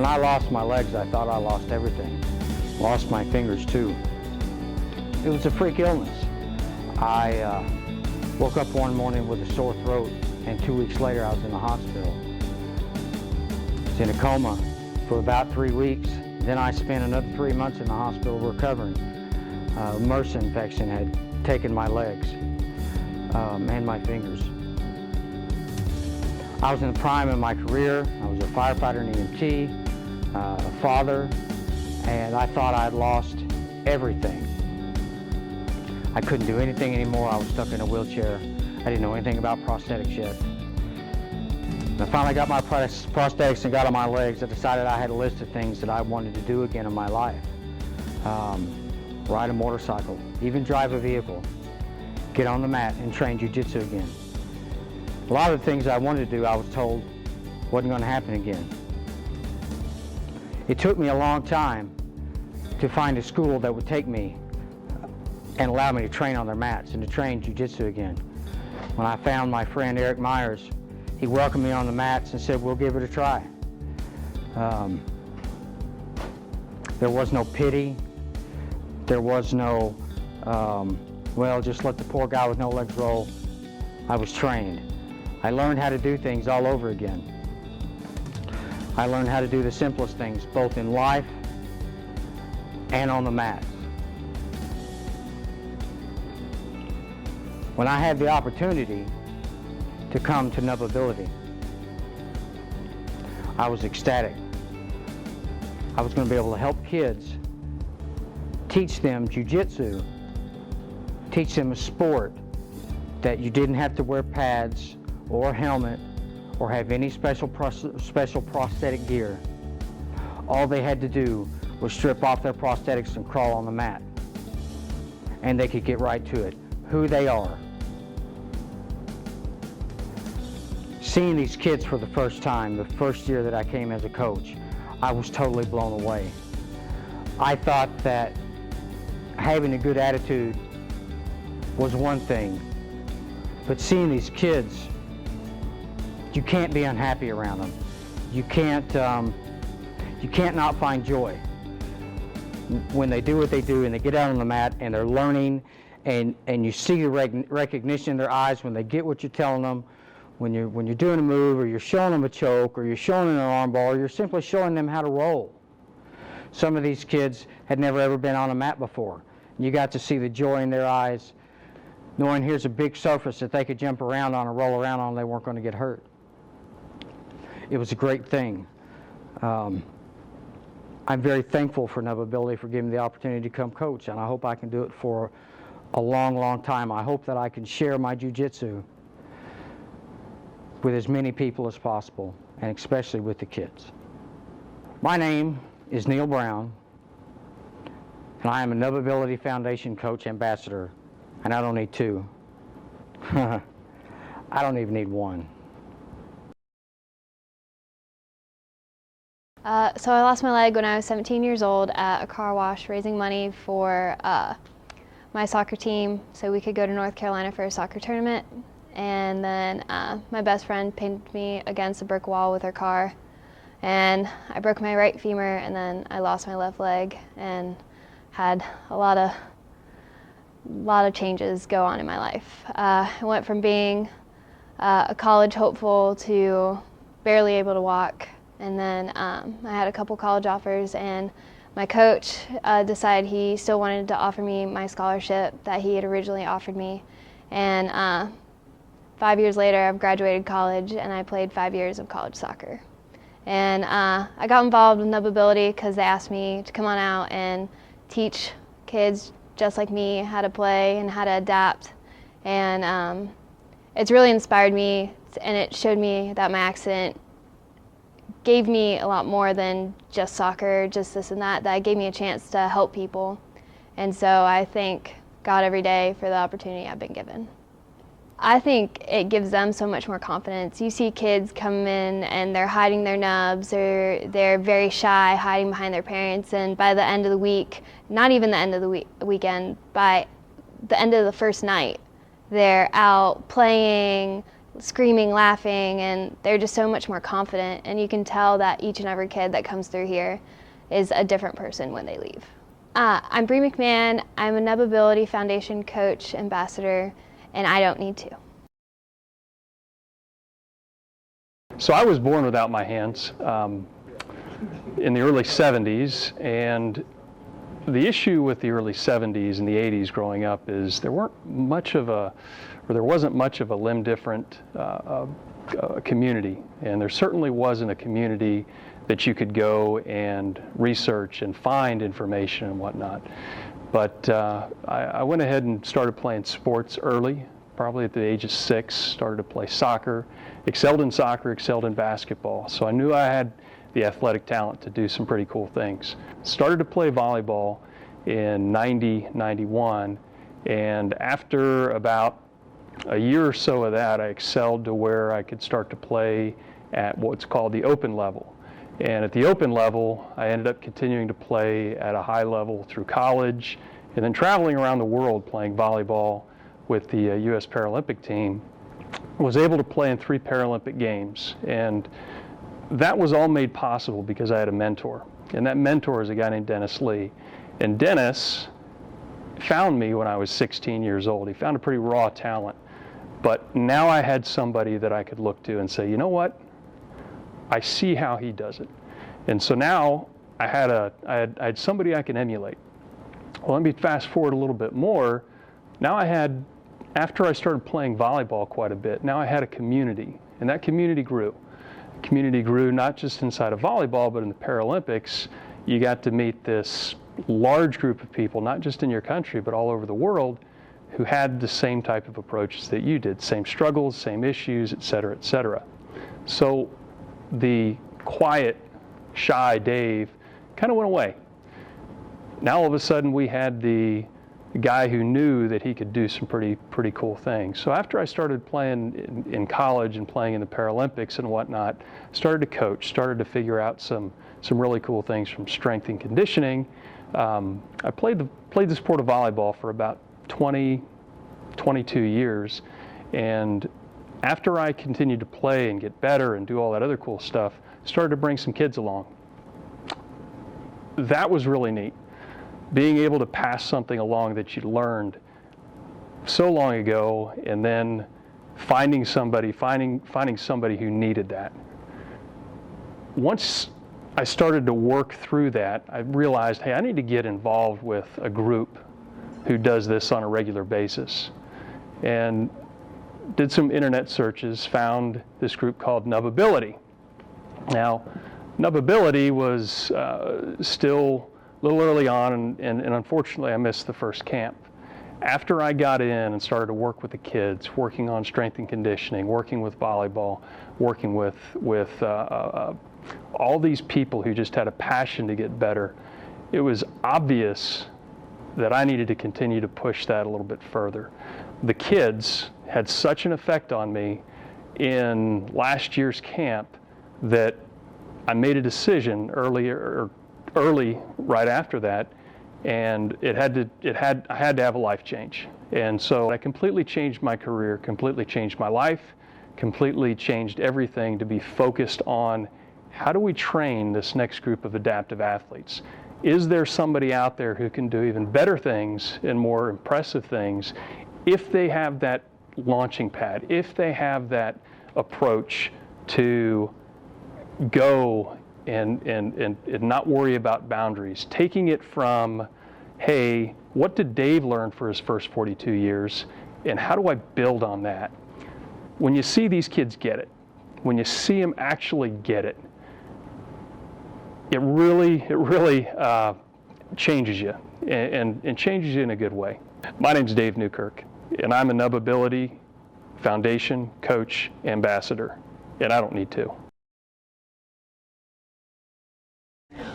When I lost my legs, I thought I lost everything. Lost my fingers too. It was a freak illness. I woke up one morning with a sore throat, and 2 weeks later I was in the hospital. I was in a coma for about 3 weeks. Then I spent another 3 months in the hospital recovering. MRSA infection had taken my legs and my fingers. I was in the prime of my career. I was a firefighter and EMT, a father, and I thought I'd lost everything. I couldn't do anything anymore. I was stuck in a wheelchair. I didn't know anything about prosthetics yet. When I finally got my prosthetics and got on my legs, I decided I had a list of things that I wanted to do again in my life. Ride a motorcycle, even drive a vehicle, get on the mat and train jiu-jitsu again. A lot of the things I wanted to do, I was told wasn't going to happen again. It took me a long time to find a school that would take me and allow me to train on their mats and to train jiu-jitsu again. When I found my friend Eric Myers, he welcomed me on the mats and said, "We'll give it a try." There was no pity. There was no, well, just let the poor guy with no legs roll. I was trained. I learned how to do things all over again. I learned how to do the simplest things, both in life and on the mat. When I had the opportunity to come to NubAbility, I was ecstatic. I was going to be able to help kids, teach them jiu-jitsu, teach them a sport that you didn't have to wear pads or a helmet or have any special prosthetic gear. All they had to do was strip off their prosthetics and crawl on the mat, and they could get right to it, who they are. Seeing these kids for the first time, the first year that I came as a coach, I was totally blown away. I thought that having a good attitude was one thing, but seeing these kids, you can't be unhappy around them. You can't not find joy when they do what they do and they get out on the mat and they're learning, and you see the recognition in their eyes when they get what you're telling them. When you're doing a move, or you're showing them a choke, or you're showing them an arm bar, or you're simply showing them how to roll. Some of these kids had never ever been on a mat before. You got to see the joy in their eyes, knowing here's a big surface that they could jump around on or roll around on and they weren't going to get hurt. It was a great thing. I'm very thankful for NubAbility for giving me the opportunity to come coach, and I hope I can do it for a long, long time. I hope that I can share my jiu-jitsu with as many people as possible, and especially with the kids. My name is Neil Brown, and I am a NubAbility Foundation Coach Ambassador, and I don't need two. I don't even need one. So I lost my leg when I was 17 years old at a car wash, raising money for my soccer team so we could go to North Carolina for a soccer tournament. And then my best friend pinned me against a brick wall with her car, and I broke my right femur, and then I lost my left leg and had a lot of changes go on in my life. I went from being a college hopeful to barely able to walk, and then I had a couple college offers, and my coach decided he still wanted to offer me my scholarship that he had originally offered me. And 5 years later, I've graduated college, and I played 5 years of college soccer. And I got involved with NubAbility because they asked me to come on out and teach kids just like me how to play and how to adapt. And it's really inspired me, and it showed me that my accident gave me a lot more than just soccer, just this and that. That gave me a chance to help people. And so I thank God every day for the opportunity I've been given. I think it gives them so much more confidence. You see kids come in and they're hiding their nubs, or they're very shy, hiding behind their parents, and by the end of the week, not even the end of the weekend, by the end of the first night, they're out playing, screaming, laughing, and they're just so much more confident, and you can tell that each and every kid that comes through here is a different person when they leave. I'm Bree McMahon. I'm a NubAbility Foundation coach ambassador, and I don't need to. So I was born without my hands in the early 70s, and the issue with the early 70s and the 80s growing up is there wasn't much of a limb different community, and there certainly wasn't a community that you could go and research and find information and whatnot. But I went ahead and started playing sports early, probably at the age of 6, started to play soccer, excelled in basketball. So I knew I had the athletic talent to do some pretty cool things. Started to play volleyball in 90, 91, and after about a year or so of that, I excelled to where I could start to play at what's called the open level. And at the open level, I ended up continuing to play at a high level through college, and then traveling around the world playing volleyball with the U.S. Paralympic team. Was able to play in 3 Paralympic Games, and that was all made possible because I had a mentor, and that mentor is a guy named Dennis Lee. And Dennis found me when I was 16 years old. He found a pretty raw talent, but now I had somebody that I could look to and say, you know what, I see how he does it. And so now I had somebody I can emulate. Well, let me fast forward a little bit more. Now after I started playing volleyball quite a bit, now I had a community, and that community grew. The community grew not just inside of volleyball, but in the Paralympics. You got to meet this large group of people, not just in your country, but all over the world, who had the same type of approaches that you did, same struggles, same issues, et cetera, et cetera. So the quiet, shy Dave kind of went away. Now all of a sudden we had the guy who knew that he could do some pretty cool things. So after I started playing in college and playing in the Paralympics and whatnot, started to coach, started to figure out some really cool things from strength and conditioning. I played the sport of volleyball for about 22 years, and after I continued to play and get better and do all that other cool stuff, started to bring some kids along. That was really neat. Being able to pass something along that you learned so long ago, and then finding somebody who needed that. Once I started to work through that, I realized, hey, I need to get involved with a group who does this on a regular basis. And did some internet searches, found this group called NubAbility. Now, NubAbility was still a little early on, and unfortunately I missed the first camp. After I got in and started to work with the kids, working on strength and conditioning, working with volleyball, working with all these people who just had a passion to get better, it was obvious that I needed to continue to push that a little bit further. The kids had such an effect on me in last year's camp that I made a decision early right after that, and I had to have a life change. And so I completely changed my career, completely changed my life, completely changed everything to be focused on how do we train this next group of adaptive athletes? Is there somebody out there who can do even better things and more impressive things if they have that launching pad, if they have that approach to go and not worry about boundaries, taking it from, hey, what did Dave learn for his first 42 years, and how do I build on that? When you see these kids get it, when you see them actually get it, it really changes you, and changes you in a good way. My name's Dave Newkirk, and I'm a NubAbility Foundation Coach Ambassador, and I don't need to.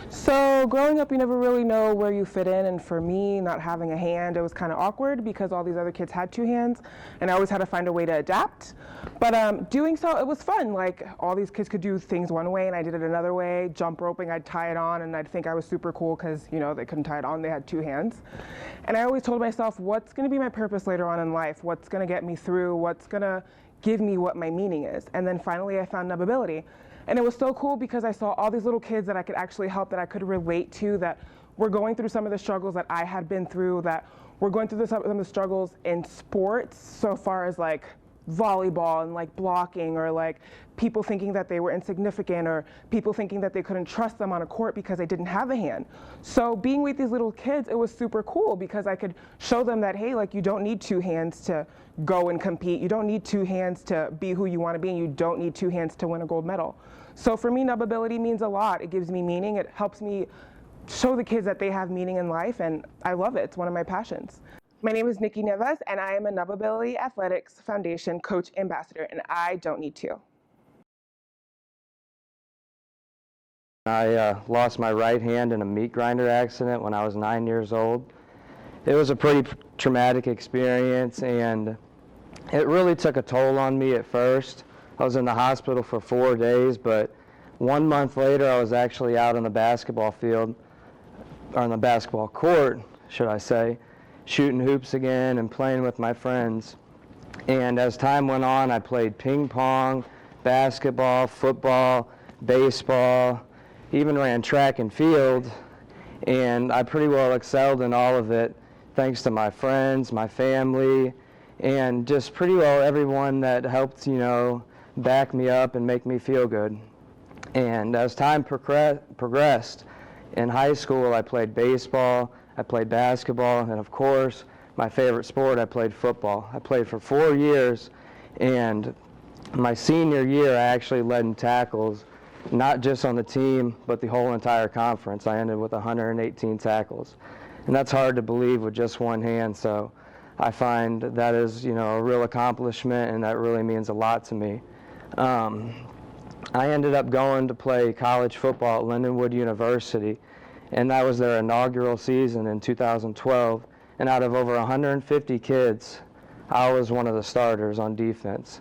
So growing up, you never really know where you fit in, and for me, not having a hand, it was kind of awkward because all these other kids had 2 hands, and I always had to find a way to adapt. But doing so, it was fun. Like, all these kids could do things one way, and I did it another way. Jump roping, I'd tie it on, and I'd think I was super cool because, you know, they couldn't tie it on, they had 2 hands. And I always told myself, what's going to be my purpose later on in life? What's going to get me through? What's going to give me what my meaning is. And then finally I found NubAbility. And it was so cool because I saw all these little kids that I could actually help, that I could relate to, that were going through some of the struggles that I had been through, that were going through some of the struggles in sports, so far as like volleyball and like blocking, or like people thinking that they were insignificant, or people thinking that they couldn't trust them on a court because they didn't have a hand. So being with these little kids, it was super cool because I could show them that, hey, like, you don't need two hands to go and compete. You don't need two hands to be who you want to be, and you don't need two hands to win a gold medal. So for me, NubAbility means a lot. It gives me meaning. It helps me show the kids that they have meaning in life, and I love it. It's one of my passions. My name is Nikki Neves, and I am a NubAbility Athletics Foundation Coach Ambassador, and I don't need to. I lost my right hand in a meat grinder accident when I was 9 years old. It was a pretty traumatic experience, and it really took a toll on me at first. I was in the hospital for 4 days, but 1 month later I was actually out on the basketball field, or on the basketball court, should I say, shooting hoops again and playing with my friends. And as time went on, I played ping pong, basketball, football, baseball, even ran track and field, and I pretty well excelled in all of it thanks to my friends, my family, and just pretty well everyone that helped, back me up and make me feel good. And as time progressed, in high school I played baseball, I played basketball, and of course, my favorite sport, I played football. I played for 4 years, and my senior year I actually led in tackles, not just on the team, but the whole entire conference. I ended with 118 tackles. And that's hard to believe with just one hand, so I find that is, a real accomplishment, and that really means a lot to me. I ended up going to play college football at Lindenwood University, and that was their inaugural season in 2012. And out of over 150 kids, I was one of the starters on defense.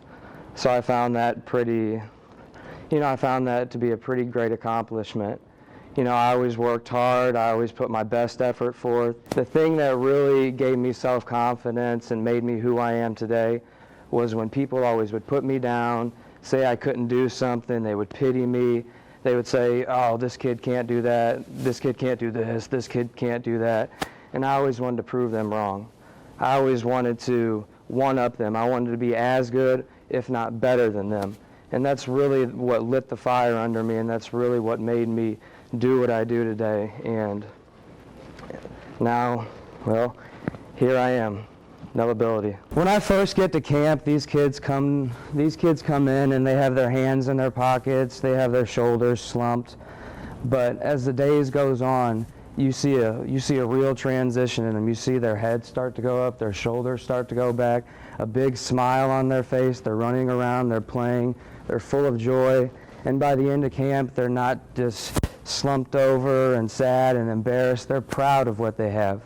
So I found that to be a pretty great accomplishment. I always worked hard. I always put my best effort forth. The thing that really gave me self-confidence and made me who I am today was when people always would put me down, say I couldn't do something, they would pity me. They would say, oh, this kid can't do that, this kid can't do this kid can't do that. And I always wanted to prove them wrong. I always wanted to one-up them. I wanted to be as good, if not better than them. And that's really what lit the fire under me, and that's really what made me do what I do today. And now, well, here I am, NubAbility. When I first get to camp, these kids come in and they have their hands in their pockets, they have their shoulders slumped. But as the days goes on, you see a real transition in them. You see their heads start to go up, their shoulders start to go back, a big smile on their face, they're running around, they're playing, they're full of joy. And by the end of camp, they're not just slumped over and sad and embarrassed, they're proud of what they have.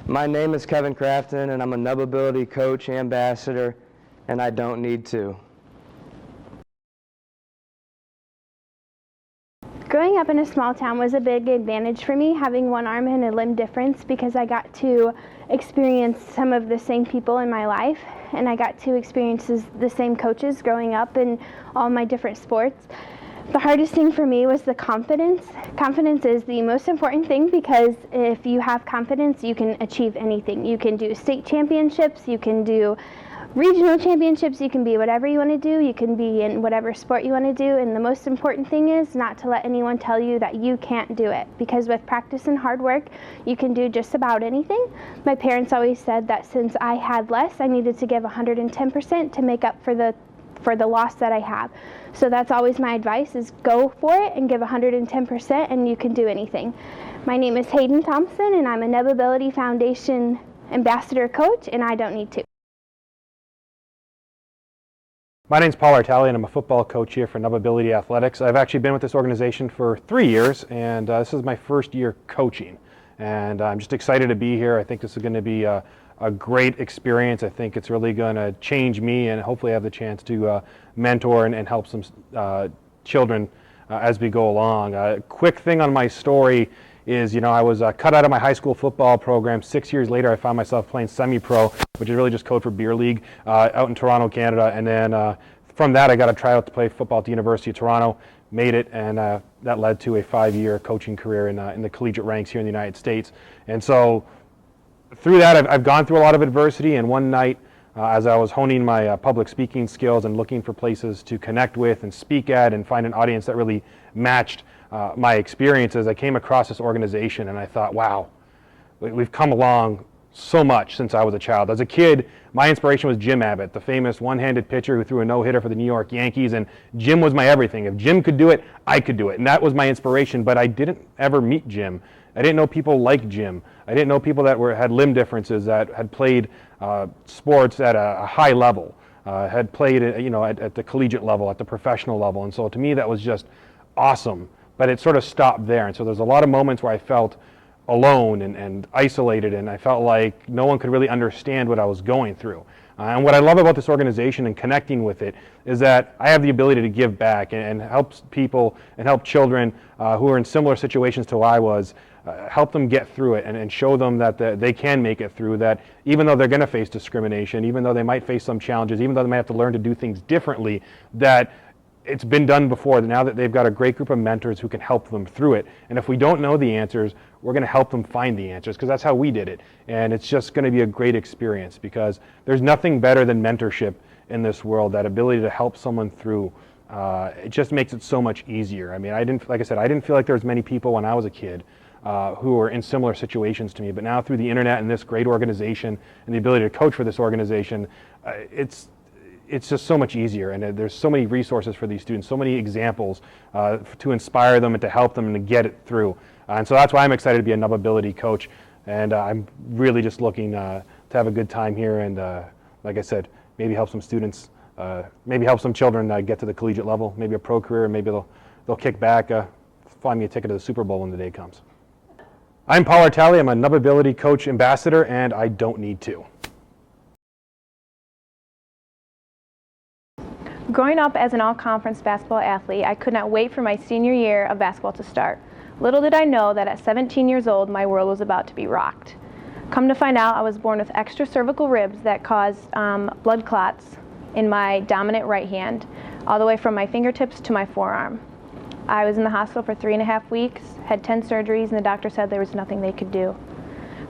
My name is Kevin Crafton, and I'm a NubAbility Coach Ambassador, and I don't need to. Growing up in a small town was a big advantage for me, having one arm and a limb difference, because I got to experience some of the same people in my life, and I got to experience the same coaches growing up in all my different sports. The hardest thing for me was the confidence. Confidence is the most important thing, because if you have confidence, you can achieve anything. You can do state championships, you can do regional championships, you can be whatever you want to do, you can be in whatever sport you want to do, and the most important thing is not to let anyone tell you that you can't do it, because with practice and hard work, you can do just about anything. My parents always said that since I had less, I needed to give 110% to make up for the loss that I have. So that's always my advice, is go for it and give 110%, and you can do anything. My name is Hayden Thompson, and I'm a NubAbility Foundation Ambassador Coach, and I don't need to. My name is Paul Artali, and I'm a football coach here for NubAbility Athletics. I've actually been with this organization for 3 years, and this is my first year coaching. And I'm just excited to be here. I think this is going to be a great experience. I think it's really going to change me, and hopefully have the chance to mentor and help some children as we go along. A quick thing on my story is, I was cut out of my high school football program. 6 years later, I found myself playing semi-pro, which is really just code for beer league, out in Toronto, Canada. And then from that, I got a tryout to play football at the University of Toronto, made it, and that led to a 5-year coaching career in the collegiate ranks here in the United States. And so through that, I've gone through a lot of adversity, and one night, as I was honing my public speaking skills and looking for places to connect with and speak at and find an audience that really matched my experiences, I came across this organization and I thought, wow, we've come along so much since I was a child. As a kid, my inspiration was Jim Abbott, the famous one-handed pitcher who threw a no-hitter for the New York Yankees, and Jim was my everything. If Jim could do it, I could do it, and that was my inspiration, but I didn't ever meet Jim. I didn't know people like Jim. I didn't know people that had limb differences, that had played sports at a high level, had played at the collegiate level, at the professional level. And so to me, that was just awesome. But it sort of stopped there. And so there's a lot of moments where I felt alone and isolated, and I felt like no one could really understand what I was going through. And what I love about this organization and connecting with it is that I have the ability to give back and help people and help children who are in similar situations to I was, help them get through it and show them that they can make it through, that even though they're going to face discrimination, even though they might face some challenges, even though they might have to learn to do things differently, that it's been done before, now that they've got a great group of mentors who can help them through it. And if we don't know the answers, we're going to help them find the answers, because that's how we did it. And it's just going to be a great experience, because there's nothing better than mentorship in this world, that ability to help someone through. It just makes it so much easier. I mean, like I said, I didn't feel like there was many people when I was a kid who were in similar situations to me. But now through the internet and this great organization and the ability to coach for this organization, it's just so much easier, and there's so many resources for these students, so many examples to inspire them and to help them and to get it through. And so that's why I'm excited to be a NubAbility coach, and I'm really just looking to have a good time here, and like I said, maybe help some students, maybe help some children get to the collegiate level, maybe a pro career, maybe they'll kick back, find me a ticket to the Super Bowl when the day comes. I'm Paul Artali. I'm a NubAbility coach ambassador, and I don't need to. Growing up as an all-conference basketball athlete, I could not wait for my senior year of basketball to start. Little did I know that at 17 years old, my world was about to be rocked. Come to find out, I was born with extra cervical ribs that caused blood clots in my dominant right hand, all the way from my fingertips to my forearm. I was in the hospital for 3.5 weeks, had 10 surgeries, and the doctor said there was nothing they could do.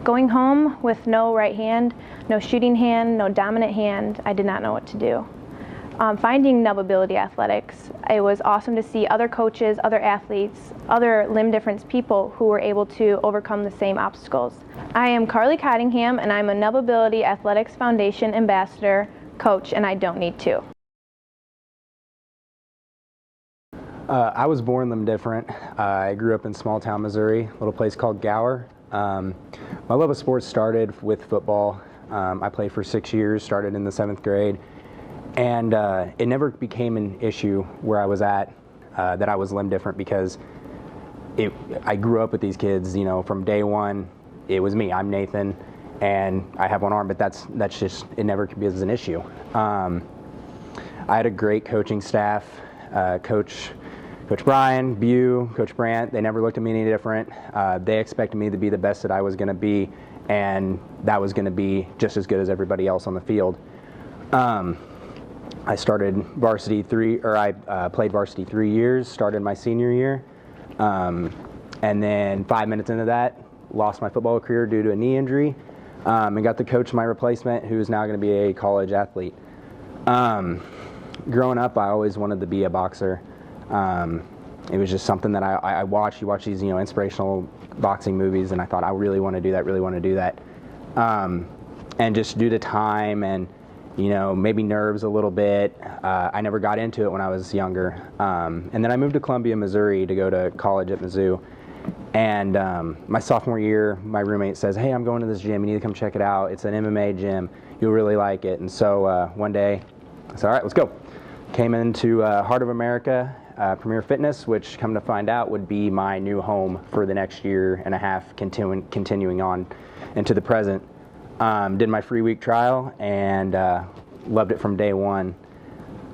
Going home with no right hand, no shooting hand, no dominant hand, I did not know what to do. Finding NubAbility Athletics, it was awesome to see other coaches, other athletes, other limb difference people who were able to overcome the same obstacles. I am Carly Cottingham, and I'm a NubAbility Athletics Foundation Ambassador, Coach, and I don't need to. I was born limb different. I grew up in small town Missouri, a little place called Gower. My love of sports started with football. I played for 6 years, started in the 7th grade. And it never became an issue where I was at that I was limb different, because I grew up with these kids, from day one. It was me. I'm Nathan, and I have one arm, but that's just, it never could be as an issue. I had a great coaching staff, Coach Brian, Bew, Coach Brandt. They never looked at me any different. They expected me to be the best that I was going to be, and that was going to be just as good as everybody else on the field. I started varsity I played varsity 3 years, started my senior year, and then 5 minutes into that, lost my football career due to a knee injury, and got to coach my replacement, who's now going to be a college athlete. Growing up, I always wanted to be a boxer. It was just something that I watched. You watch these, inspirational boxing movies, and I thought, I really want to do that, and just due to time and maybe nerves a little bit, I never got into it when I was younger. And then I moved to Columbia, Missouri to go to college at Mizzou. And my sophomore year, my roommate says, hey, I'm going to this gym. You need to come check it out. It's an MMA gym. You'll really like it. And so one day, I said, all right, let's go. Came into Heart of America, Premier Fitness, which, come to find out, would be my new home for the next year and a half, continuing on into the present. Did my free week trial and loved it from day one.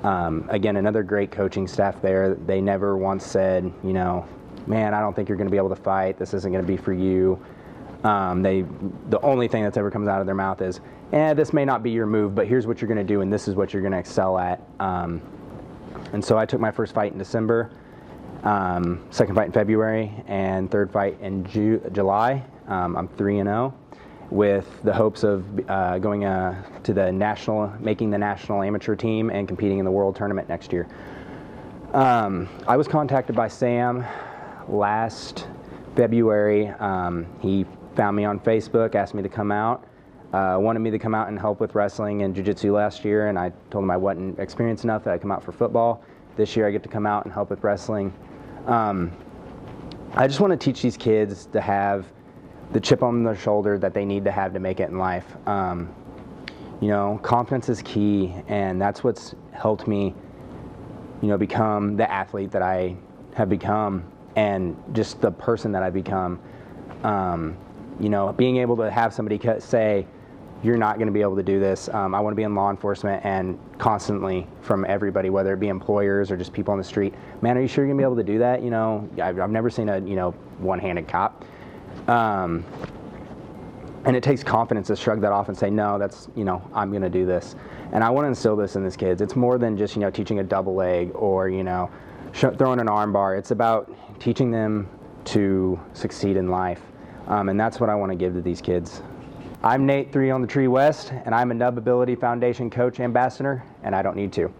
Again, another great coaching staff there. They never once said, man, I don't think you're going to be able to fight. This isn't going to be for you. The only thing that's ever comes out of their mouth is, this may not be your move, but here's what you're going to do, and this is what you're going to excel at. And so I took my first fight in December, second fight in February, and third fight in July. I'm 3-0 with the hopes of going to making the national amateur team and competing in the world tournament next year. I was contacted by Sam last February. He found me on Facebook, asked me to come out, wanted me to come out and help with wrestling and jiu-jitsu last year, and I told him I wasn't experienced enough that I'd come out for football. This year I get to come out and help with wrestling. I just want to teach these kids to have the chip on their shoulder that they need to have to make it in life. Confidence is key, and that's what's helped me, become the athlete that I have become, and just the person that I've become. Being able to have somebody say, you're not going to be able to do this. I want to be in law enforcement, and constantly from everybody, whether it be employers or just people on the street, man, are you sure you're going to be able to do that? I've never seen a, one-handed cop. And it takes confidence to shrug that off and say, no, that's, I'm going to do this. And I want to instill this in these kids. It's more than just, teaching a double leg or, throwing an arm bar. It's about teaching them to succeed in life. And that's what I want to give to these kids. I'm Nate 3 on the Tree West, and I'm a NubAbility Foundation Coach Ambassador, and I don't need to.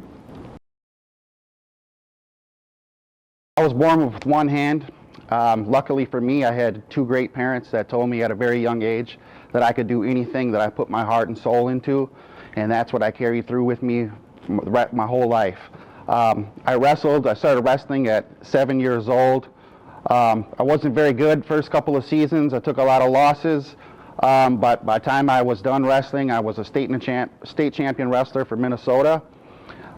I was born with one hand. Luckily for me, I had two great parents that told me at a very young age that I could do anything that I put my heart and soul into, and that's what I carried through with me my whole life. I started wrestling at 7 years old. I wasn't very good first couple of seasons. I took a lot of losses, but by the time I was done wrestling, I was a state champion wrestler for Minnesota.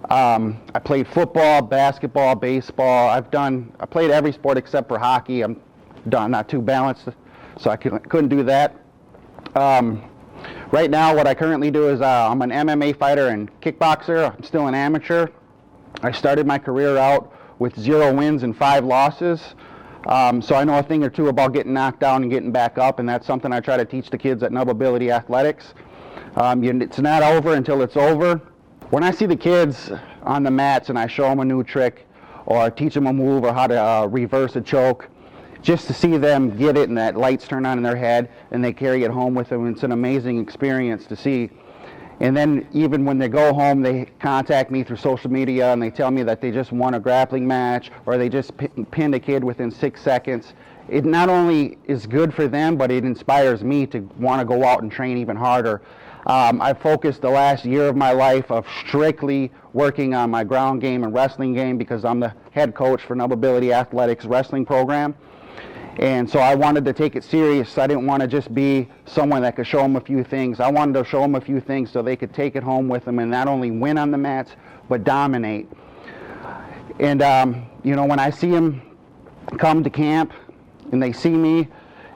I played football, basketball, baseball. I played every sport except for hockey. I'm not too balanced, so I couldn't do that. Right now, what I currently do is I'm an MMA fighter and kickboxer. I'm still an amateur. I started my career out with 0 wins and 5 losses. So I know a thing or two about getting knocked down and getting back up, and that's something I try to teach the kids at NubAbility Athletics. It's not over until it's over. When I see the kids on the mats and I show them a new trick or teach them a move or how to reverse a choke, just to see them get it and that lights turn on in their head and they carry it home with them, it's an amazing experience to see. And then even when they go home, they contact me through social media and they tell me that they just won a grappling match or they just pinned a kid within 6 seconds. It not only is good for them, but it inspires me to want to go out and train even harder. I've focused the last year of my life of strictly working on my ground game and wrestling game because I'm the head coach for NubAbility Athletics wrestling program. And so I wanted to take it serious. I didn't want to just be someone that could show them a few things. I wanted to show them a few things so they could take it home with them and not only win on the mats, but dominate. And, when I see them come to camp and they see me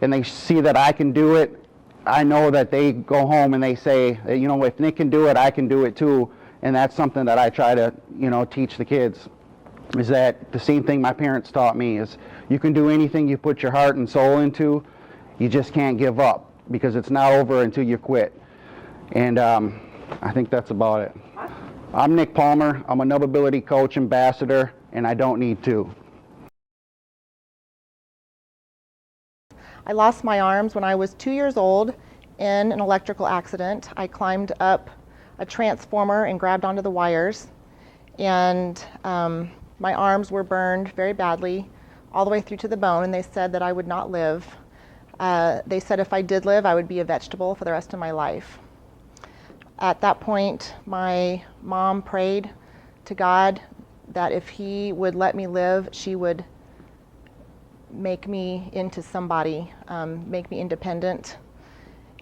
and they see that I can do it, I know that they go home and they say, if Nick can do it, I can do it too. And that's something that I try to, teach the kids. Is that the same thing my parents taught me is you can do anything you put your heart and soul into, you just can't give up because it's not over until you quit. And I think that's about it. I'm Nick Palmer. I'm a NubAbility Coach Ambassador, and I don't need to. I lost my arms when I was 2 years old in an electrical accident. I climbed up a transformer and grabbed onto the wires, and my arms were burned very badly all the way through to the bone, and they said that I would not live. They said if I did live, I would be a vegetable for the rest of my life. At that point, my mom prayed to God that if He would let me live, she would make me into somebody, make me independent.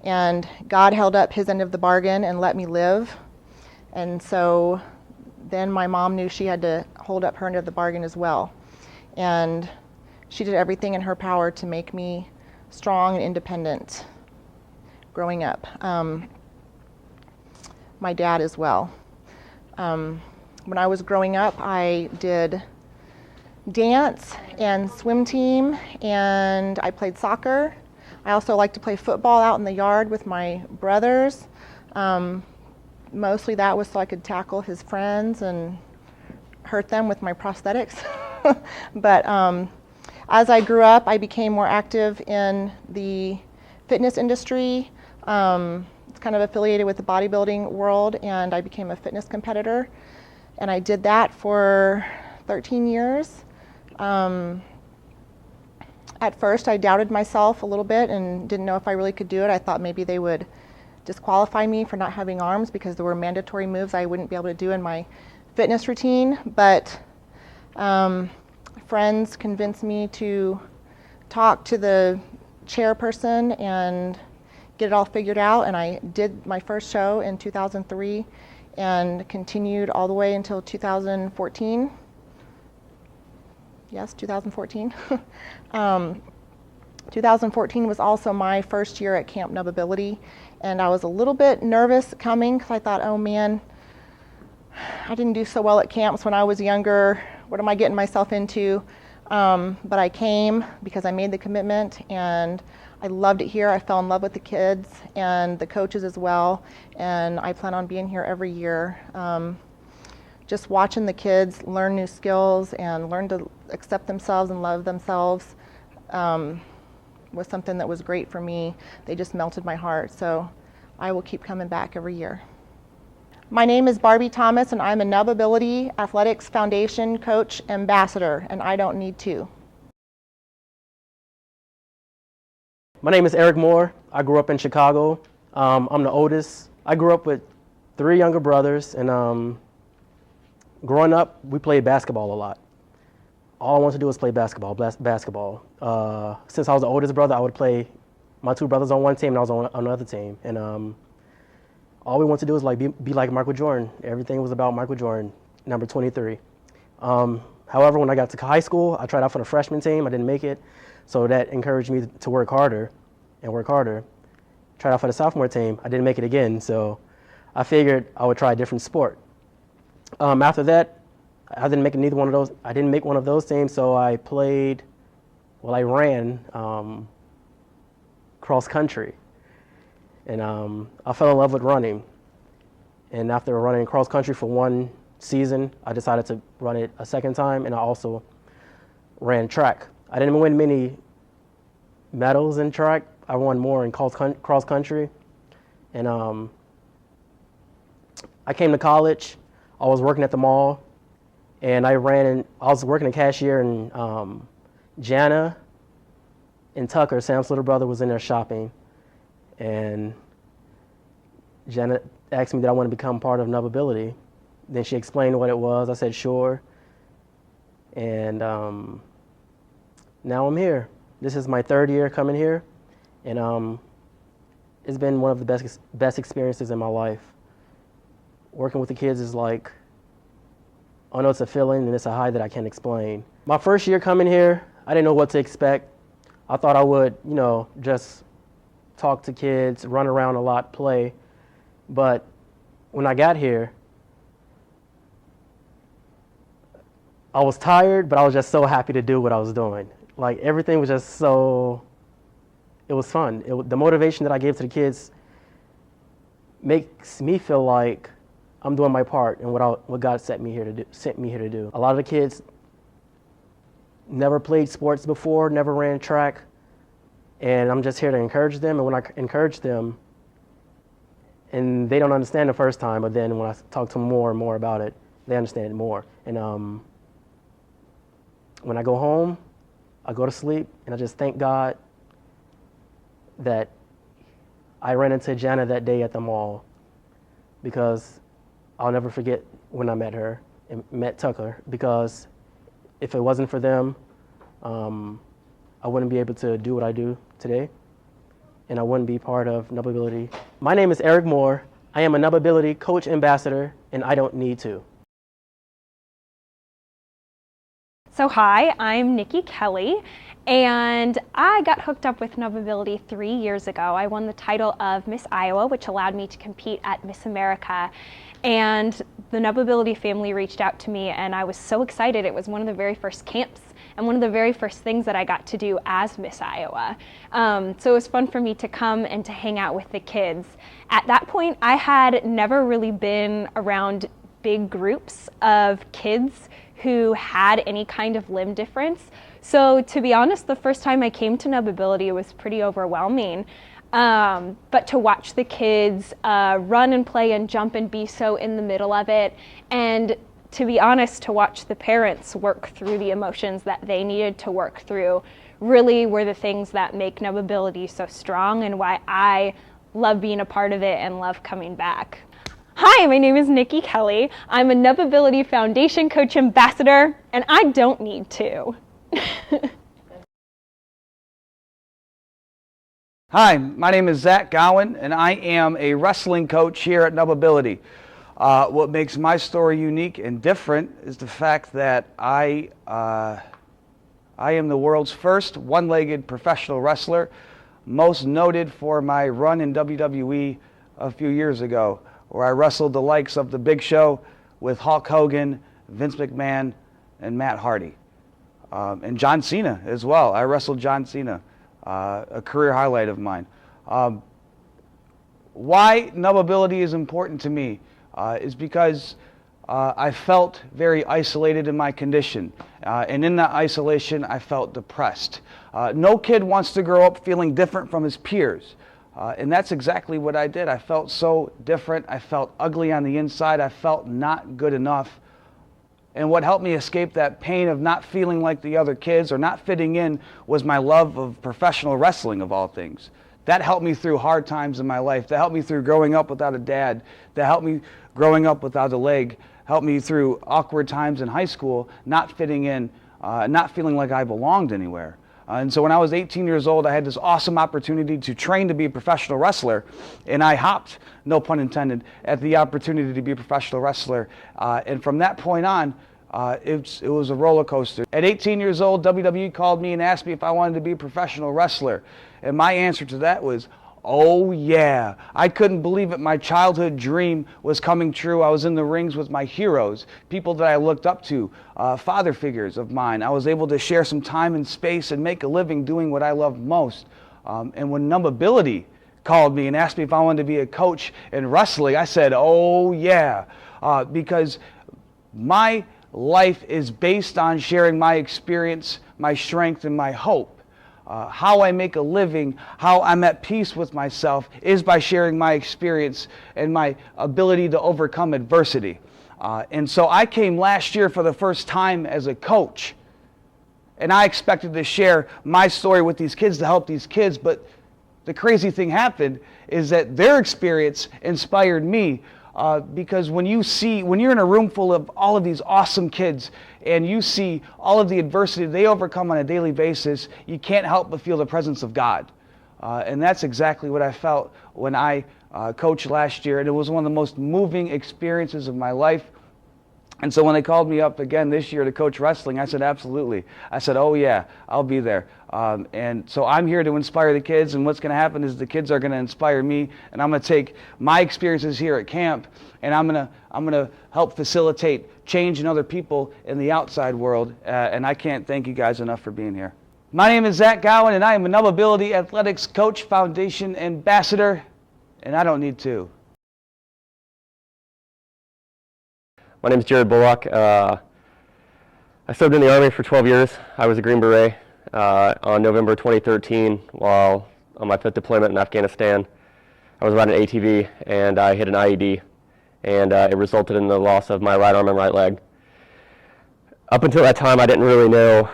And God held up His end of the bargain and let me live. And so then my mom knew she had to hold up her end of the bargain as well. And she did everything in her power to make me strong and independent growing up. My dad as well. When I was growing up, I did dance and swim team, and I played soccer. I also like to play football out in the yard with my brothers. Mostly that was so I could tackle his friends and hurt them with my prosthetics. But as I grew up, I became more active in the fitness industry. It's kind of affiliated with the bodybuilding world, and I became a fitness competitor. And I did that for 13 years. At first, I doubted myself a little bit and didn't know if I really could do it. I thought maybe they would disqualify me for not having arms because there were mandatory moves I wouldn't be able to do in my fitness routine. But friends convinced me to talk to the chairperson and get it all figured out. And I did my first show in 2003 and continued all the way until 2014. Yes, 2014. 2014 was also my first year at Camp NubAbility, and I was a little bit nervous coming because I thought, oh man, I didn't do so well at camps when I was younger. What am I getting myself into? But I came because I made the commitment, and I loved it here. I fell in love with the kids and the coaches as well, and I plan on being here every year. Just watching the kids learn new skills and learn to accept themselves and love themselves was something that was great for me. They just melted my heart, so I will keep coming back every year. My name is Barbie Thomas, and I'm a NubAbility Athletics Foundation Coach Ambassador, and I don't need to. My name is Eric Moore. I grew up in Chicago. I'm the oldest. I grew up with 3 younger brothers, and growing up, we played basketball a lot. All I wanted to do was play basketball. Since I was the oldest brother, I would play my 2 brothers on one team and I was on another team. And all we wanted to do was be like Michael Jordan. Everything was about Michael Jordan, number 23. However, when I got to high school, I tried out for the freshman team. I didn't make it. So that encouraged me to work harder and work harder. Tried out for the sophomore team. I didn't make it again. So I figured I would try a different sport. After that, I didn't make neither one of those. I didn't make one of those teams, so I ran cross country, and I fell in love with running. And after running cross country for 1 season, I decided to run it a second time, and I also ran track. I didn't win many medals in track. I won more in cross country, and I came to college. I was working at the mall, and I was working a cashier in Jana and Tucker. Sam's little brother was in there shopping, and Jana asked me that I want to become part of NubAbility. Then she explained what it was. I said sure, and now I'm here. This is my 3rd year coming here, and it's been one of the best experiences in my life. Working with the kids is like, I know it's a feeling and it's a high that I can't explain. My first year coming here, I didn't know what to expect. I thought I would, just talk to kids, run around a lot, play. But when I got here, I was tired, but I was just so happy to do what I was doing. Like, everything was just it was fun. The motivation that I gave to the kids makes me feel like I'm doing my part in what God sent me here to do. A lot of the kids never played sports before, never ran track, and I'm just here to encourage them. And when I encourage them, and they don't understand the first time, but then when I talk to them more and more about it, they understand it more. And when I go home, I go to sleep, and I just thank God that I ran into Jana that day at the mall, because I'll never forget when I met her and met Tucker, because if it wasn't for them, I wouldn't be able to do what I do today, and I wouldn't be part of NubAbility. My name is Eric Moore. I am a NubAbility Coach Ambassador, and I don't need to. So hi, I'm Nikki Kelly, And I got hooked up with NubAbility 3 years ago. I won the title of Miss Iowa, which allowed me to compete at Miss America. And the NubAbility family reached out to me, and I was so excited. It was one of the very first camps and one of the very first things that I got to do as Miss Iowa. So it was fun for me to come and to hang out with the kids. At that point, I had never really been around big groups of kids who had any kind of limb difference. So to be honest, the first time I came to NubAbility, it was pretty overwhelming. But to watch the kids run and play and jump and be so in the middle of it, and to be honest, to watch the parents work through the emotions that they needed to work through, really were the things that make NubAbility so strong and why I love being a part of it and love coming back. Hi, my name is Nikki Kelly. I'm a NubAbility Foundation Coach Ambassador, and I don't need to. Hi, my name is Zach Gowan, and I am a wrestling coach here at NubAbility. What makes my story unique and different is the fact that I am the world's first one-legged professional wrestler, most noted for my run in WWE a few years ago, where I wrestled the likes of The Big Show with Hulk Hogan, Vince McMahon, and Matt Hardy. And John Cena as well. I wrestled John Cena, a career highlight of mine. Why NubAbility is important to me is because I felt very isolated in my condition. And in that isolation, I felt depressed. No kid wants to grow up feeling different from his peers. And that's exactly what I did. I felt so different. I felt ugly on the inside. I felt not good enough. And what helped me escape that pain of not feeling like the other kids or not fitting in was my love of professional wrestling, of all things. That helped me through hard times in my life. That helped me through growing up without a dad. That helped me growing up without a leg. Helped me through awkward times in high school, not fitting in, not feeling like I belonged anywhere. And so when I was 18 years old, I had this awesome opportunity to train to be a professional wrestler, and I hopped, no pun intended, at the opportunity to be a professional wrestler. And from that point on, it was a roller coaster. At 18 years old, WWE called me and asked me if I wanted to be a professional wrestler. And my answer to that was, oh yeah. I couldn't believe it. My childhood dream was coming true. I was in the rings with my heroes, people that I looked up to, father figures of mine. I was able to share some time and space and make a living doing what I loved most. And when NubAbility called me and asked me if I wanted to be a coach in wrestling, I said, oh yeah, because my life is based on sharing my experience, my strength, and my hope. How I make a living, how I'm at peace with myself is by sharing my experience and my ability to overcome adversity. And so I came last year for the first time as a coach, and I expected to share my story with these kids to help these kids, but the crazy thing happened is that their experience inspired me. Because when you're in a room full of all of these awesome kids and you see all of the adversity they overcome on a daily basis, you can't help but feel the presence of God. And that's exactly what I felt when I coached last year, and it was one of the most moving experiences of my life. And so when they called me up again this year to coach wrestling, I said, absolutely. I said, oh yeah, I'll be there. And so I'm here to inspire the kids, and what's going to happen is the kids are going to inspire me, and I'm going to take my experiences here at camp, and I'm going to help facilitate change in other people in the outside world. And I can't thank you guys enough for being here. My name is Zach Gowan, and I am a NubAbility Athletics Coach Foundation Ambassador, and I don't need to. My name is Jared Bullock. I served in the Army for 12 years. I was a Green Beret on November 2013 while on my 5th deployment in Afghanistan. I was riding an ATV and I hit an IED, and it resulted in the loss of my right arm and right leg. Up until that time, I didn't really know,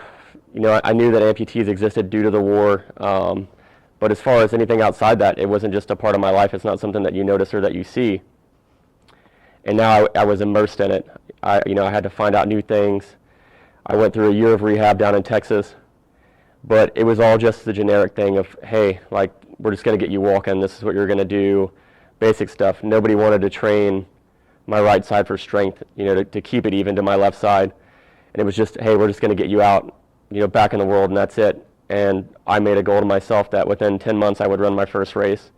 I knew that amputees existed due to the war, but as far as anything outside that, it wasn't just a part of my life. It's not something that you notice or that you see. And now I was immersed in it. I had to find out new things. I went through a year of rehab down in Texas, but it was all just the generic thing of, hey, like, we're just going to get you walking. This is what you're going to do, basic stuff. Nobody wanted to train my right side for strength, to keep it even to my left side. And it was just, hey, we're just going to get you out, back in the world, and that's it. And I made a goal to myself that within 10 months I would run my first race.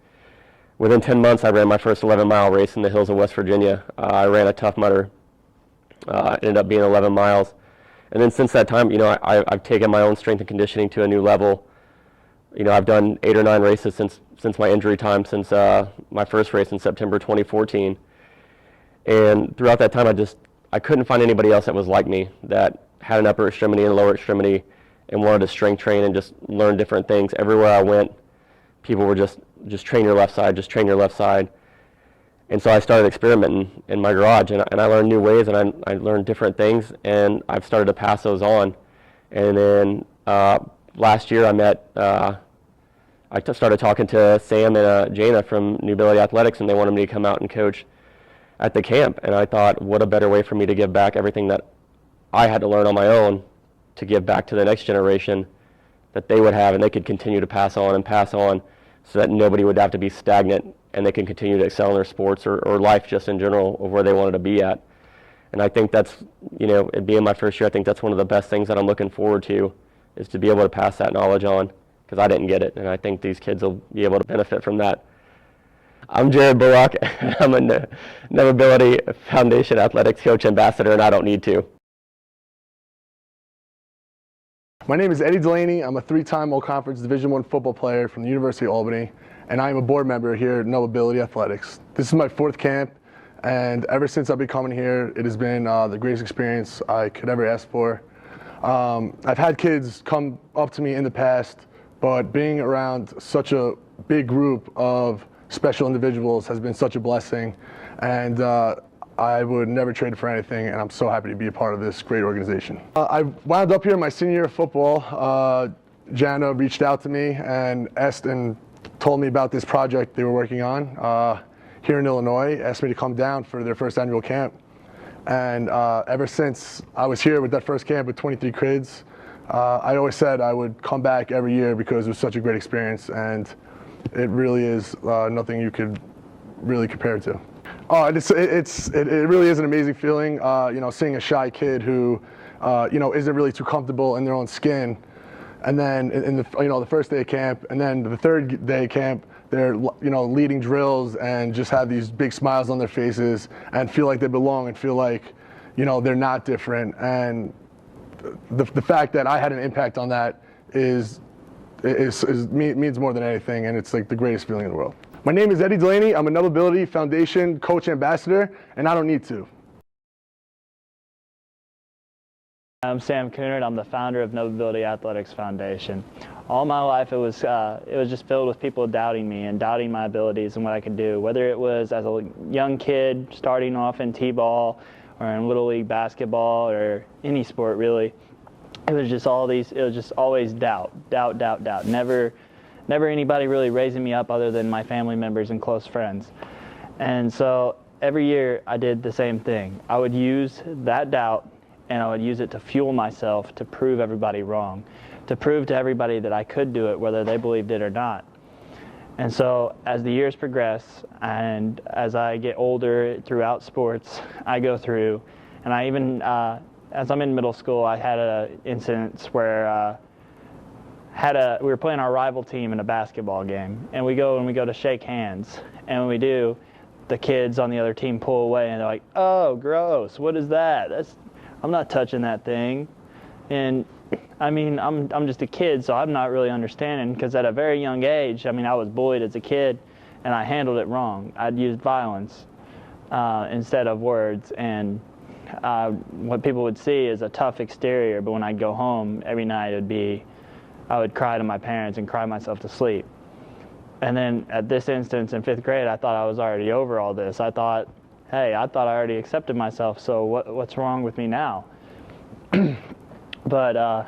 Within 10 months I ran my first 11-mile race in the hills of West Virginia. I ran a Tough Mudder. It ended up being 11 miles. And then since that time, I've taken my own strength and conditioning to a new level. I've done 8 or 9 races since my injury time, since my first race in September 2014. And throughout that time, I couldn't find anybody else that was like me, that had an upper extremity and a lower extremity and wanted to strength train and just learn different things. Everywhere I went, people were just train your left side, just train your left side. And so I started experimenting in my garage, and I learned new ways, and I learned different things, and I've started to pass those on. And then last year I started talking to Sam and Jana from NubAbility Athletics, and they wanted me to come out and coach at the camp. And I thought, what a better way for me to give back everything that I had to learn on my own, to give back to the next generation that they would have, and they could continue to pass on so that nobody would have to be stagnant, and they can continue to excel in their sports or life just in general of where they wanted to be at. And I think that's, it being my first year, I think that's one of the best things that I'm looking forward to, is to be able to pass that knowledge on, because I didn't get it, and I think these kids will be able to benefit from that. I'm Jared Bullock. I'm a NubAbility Foundation Athletics Coach Ambassador, and I don't need to. My name is Eddie Delaney. I'm a 3-time All-Conference Division I football player from the University of Albany, and I am a board member here at NubAbility Athletics. This is my 4th camp, and ever since I've been coming here, it has been the greatest experience I could ever ask for. I've had kids come up to me in the past, but being around such a big group of special individuals has been such a blessing, and I would never trade it for anything, and I'm so happy to be a part of this great organization. I wound up here in my senior year of football. Jana reached out to me and asked and told me about this project they were working on here in Illinois, asked me to come down for their first annual camp. And ever since I was here with that first camp with 23 kids, I always said I would come back every year because it was such a great experience, and it really is nothing you could really compare it to. Oh, it really is an amazing feeling, seeing a shy kid who, isn't really too comfortable in their own skin, and then in the first day of camp, and then the 3rd day of camp, they're leading drills and just have these big smiles on their faces and feel like they belong and feel like, they're not different. And the fact that I had an impact on that means more than anything, and it's like the greatest feeling in the world. My name is Eddie Delaney. I'm a NubAbility Foundation Coach Ambassador, and I don't need to. I'm Sam Coonard. I'm the founder of NubAbility Athletics Foundation. All my life it was just filled with people doubting me and doubting my abilities and what I could do, whether it was as a young kid starting off in t-ball or in Little League basketball or any sport really. It was just always doubt. Never anybody really raising me up other than my family members and close friends. And so every year I did the same thing. I would use that doubt and I would use it to fuel myself to prove everybody wrong, to prove to everybody that I could do it whether they believed it or not. And so as the years progress and as I get older throughout sports, I go through, and I even, as I'm in middle school, I had an incident where we were playing our rival team in a basketball game, and we go to shake hands, and when we do, the kids on the other team pull away and they're like, "Oh, gross! What is that? I'm not touching that thing." And I mean, I'm just a kid, so I'm not really understanding, because at a very young age, I mean, I was bullied as a kid, and I handled it wrong. I'd used violence instead of words, and what people would see is a tough exterior, but when I'd go home every night, I would cry to my parents and cry myself to sleep. And then at this instance in 5th grade, I thought I was already over all this. I thought, hey, I already accepted myself, so what's wrong with me now? But I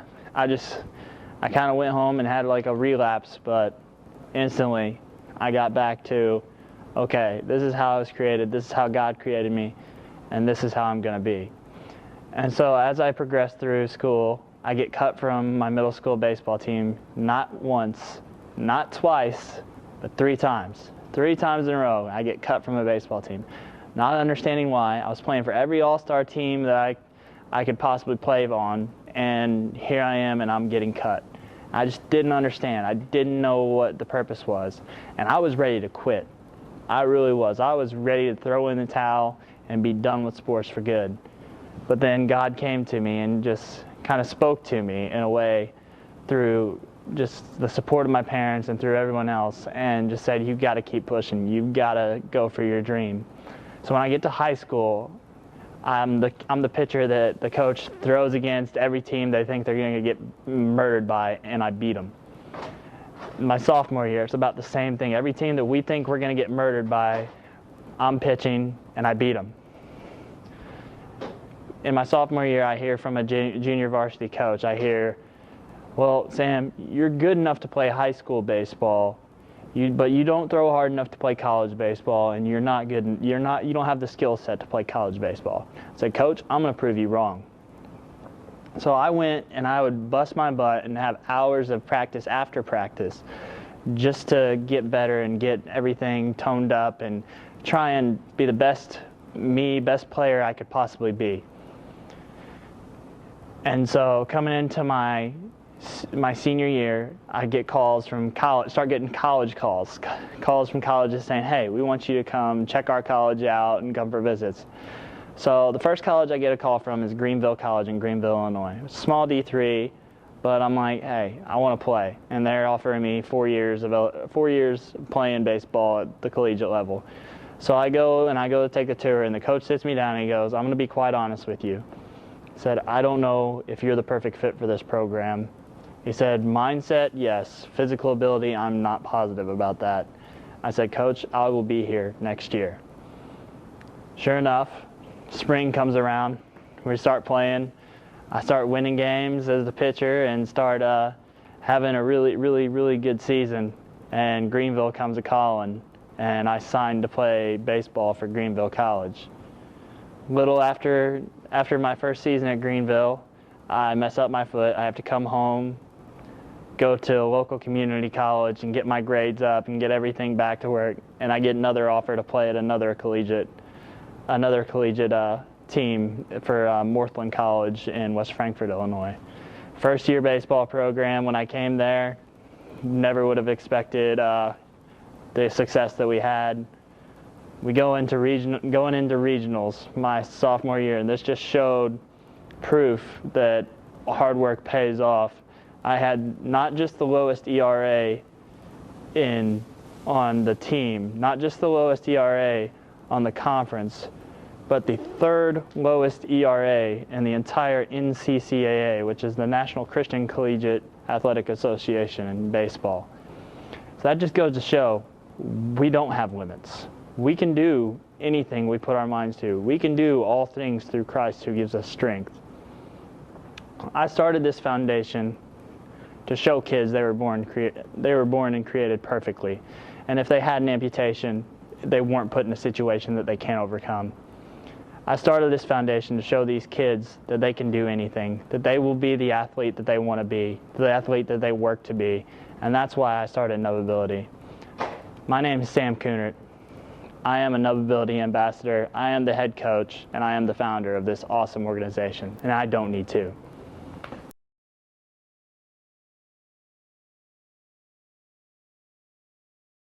kind of went home and had like a relapse, but instantly I got back to, okay, this is how I was created, this is how God created me, and this is how I'm going to be. And so as I progressed through school, I get cut from my middle school baseball team, not once, not twice, but 3 times. 3 times in a row, I get cut from a baseball team. Not understanding why. I was playing for every all-star team that I could possibly play on, and here I am, and I'm getting cut. I just didn't understand. I didn't know what the purpose was. And I was ready to quit. I really was. I was ready to throw in the towel and be done with sports for good. But then God came to me and just kind of spoke to me in a way through just the support of my parents and through everyone else, and just said, you've got to keep pushing. You've got to go for your dream. So when I get to high school, I'm the pitcher that the coach throws against every team they think they're going to get murdered by, and I beat them. My sophomore year, it's about the same thing. Every team that we think we're going to get murdered by, I'm pitching, and I beat them. In my sophomore year, I hear from a junior varsity coach, I hear, well, Sam, you're good enough to play high school baseball, but you don't throw hard enough to play college baseball, and you don't have the skill set to play college baseball. I said, Coach, I'm going to prove you wrong. So I went and I would bust my butt and have hours of practice after practice just to get better and get everything toned up and try and be the best player I could possibly be. And so coming into my senior year, I get calls from college, start getting college calls from colleges saying, hey, we want you to come check our college out and come for visits. So the first college I get a call from is Greenville College in Greenville, Illinois. It's a small D3, but I'm like, hey, I want to play. And they're offering me 4 years playing baseball at the collegiate level. So I go to take a tour, and the coach sits me down and he goes, I'm going to be quite honest with you. He said, I don't know if you're the perfect fit for this program. He said, mindset, yes. Physical ability, I'm not positive about that. I said, Coach, I will be here next year. Sure enough, spring comes around. We start playing. I start winning games as the pitcher and start having a really, really, really good season. And Greenville comes a-calling, and I signed to play baseball for Greenville College. Little after my first season at Greenville, I mess up my foot. I have to come home, go to a local community college and get my grades up and get everything back to work. And I get another offer to play at another collegiate team for Northland College in West Frankfort, Illinois. First year baseball program. When I came there, never would have expected the success that we had. We going into regionals my sophomore year, and this just showed proof that hard work pays off. I had not just the lowest ERA on the team, not just the lowest ERA on the conference, but the third lowest ERA in the entire NCCAA, which is the National Christian Collegiate Athletic Association in baseball. So that just goes to show we don't have limits. We can do anything we put our minds to. We can do all things through Christ who gives us strength. I started this foundation to show kids they were born and created perfectly. And if they had an amputation, they weren't put in a situation that they can't overcome. I started this foundation to show these kids that they can do anything, that they will be the athlete that they want to be, the athlete that they work to be. And that's why I started NubAbility. My name is Sam Kunert. I am a NubAbility ambassador. I am the head coach, and I am the founder of this awesome organization, and I don't need to.